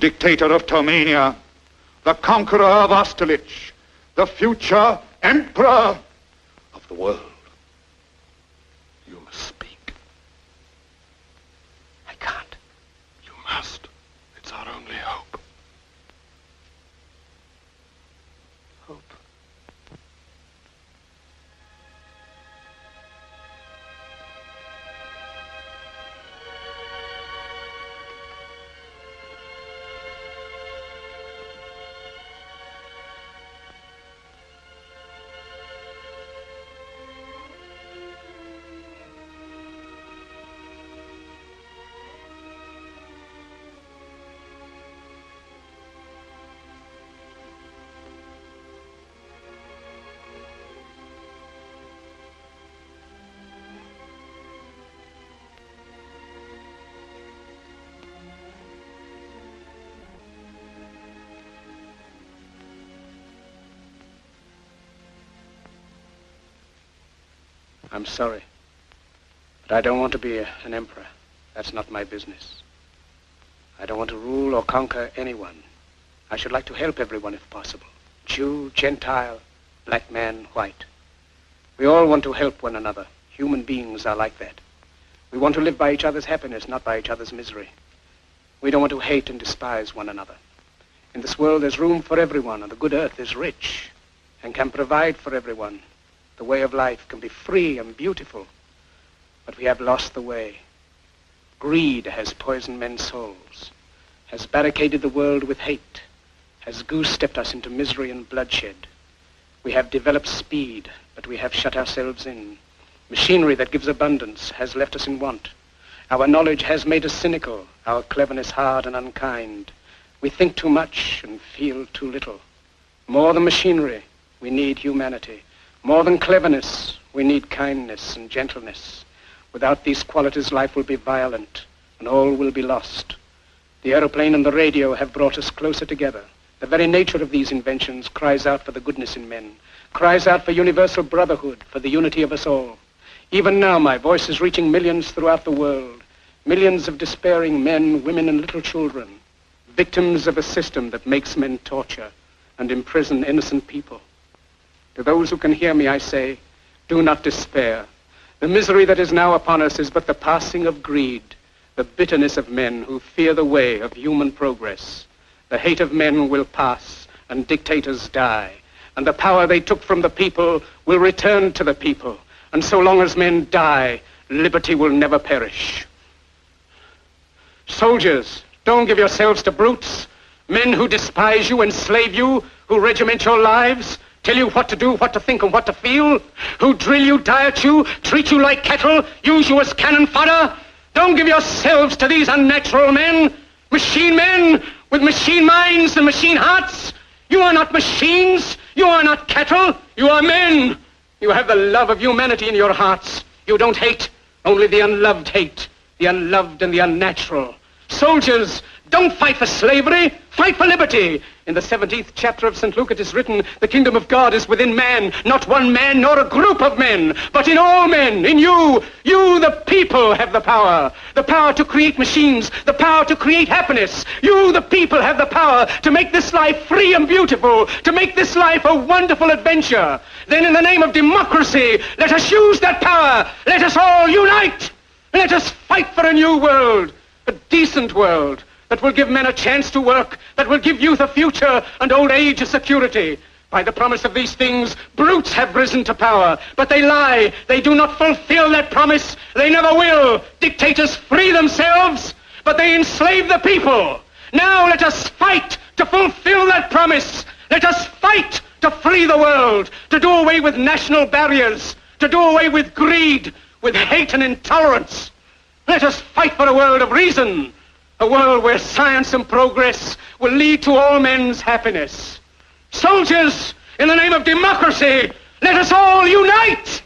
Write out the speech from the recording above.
dictator of Turmania, the conqueror of Austerlitz, the future emperor of the world. You must speak. I can't. You must. It's our only hope. Hope. I'm sorry, but I don't want to be an emperor. That's not my business. I don't want to rule or conquer anyone. I should like to help everyone if possible. Jew, Gentile, black man, white. We all want to help one another. Human beings are like that. We want to live by each other's happiness, not by each other's misery. We don't want to hate and despise one another. In this world, there's room for everyone, and the good earth is rich and can provide for everyone. The way of life can be free and beautiful, but we have lost the way. Greed has poisoned men's souls, has barricaded the world with hate, has goose-stepped us into misery and bloodshed. We have developed speed, but we have shut ourselves in. Machinery that gives abundance has left us in want. Our knowledge has made us cynical, our cleverness hard and unkind. We think too much and feel too little. More than machinery, we need humanity. More than cleverness, we need kindness and gentleness. Without these qualities, life will be violent, and all will be lost. The aeroplane and the radio have brought us closer together. The very nature of these inventions cries out for the goodness in men, cries out for universal brotherhood, for the unity of us all. Even now, my voice is reaching millions throughout the world, millions of despairing men, women, and little children, victims of a system that makes men torture and imprison innocent people. To those who can hear me, I say, do not despair. The misery that is now upon us is but the passing of greed, the bitterness of men who fear the way of human progress. The hate of men will pass, and dictators die, and the power they took from the people will return to the people. And so long as men die, liberty will never perish. Soldiers, don't give yourselves to brutes, men who despise you, enslave you, who regiment your lives, tell you what to do, what to think, and what to feel, who drill you, diet you, treat you like cattle, use you as cannon fodder. Don't give yourselves to these unnatural men with machine minds and machine hearts. You are not machines. You are not cattle. You are men. You have the love of humanity in your hearts. You don't hate, only the unloved hate, the unloved and the unnatural. Soldiers, don't fight for slavery, fight for liberty. In the 17th chapter of St. Luke it is written, the kingdom of God is within man, not one man nor a group of men, but in all men, in you. You, the people, have the power to create machines, the power to create happiness. You, the people, have the power to make this life free and beautiful, to make this life a wonderful adventure. Then in the name of democracy, let us use that power. Let us all unite. Let us fight for a new world, a decent world, that will give men a chance to work, that will give youth a future and old age a security. By the promise of these things, brutes have risen to power, but they lie. They do not fulfill that promise. They never will. Dictators free themselves, but they enslave the people. Now let us fight to fulfill that promise. Let us fight to free the world, to do away with national barriers, to do away with greed, with hate and intolerance. Let us fight for a world of reason, a world where science and progress will lead to all men's happiness. Soldiers, in the name of democracy, let us all unite!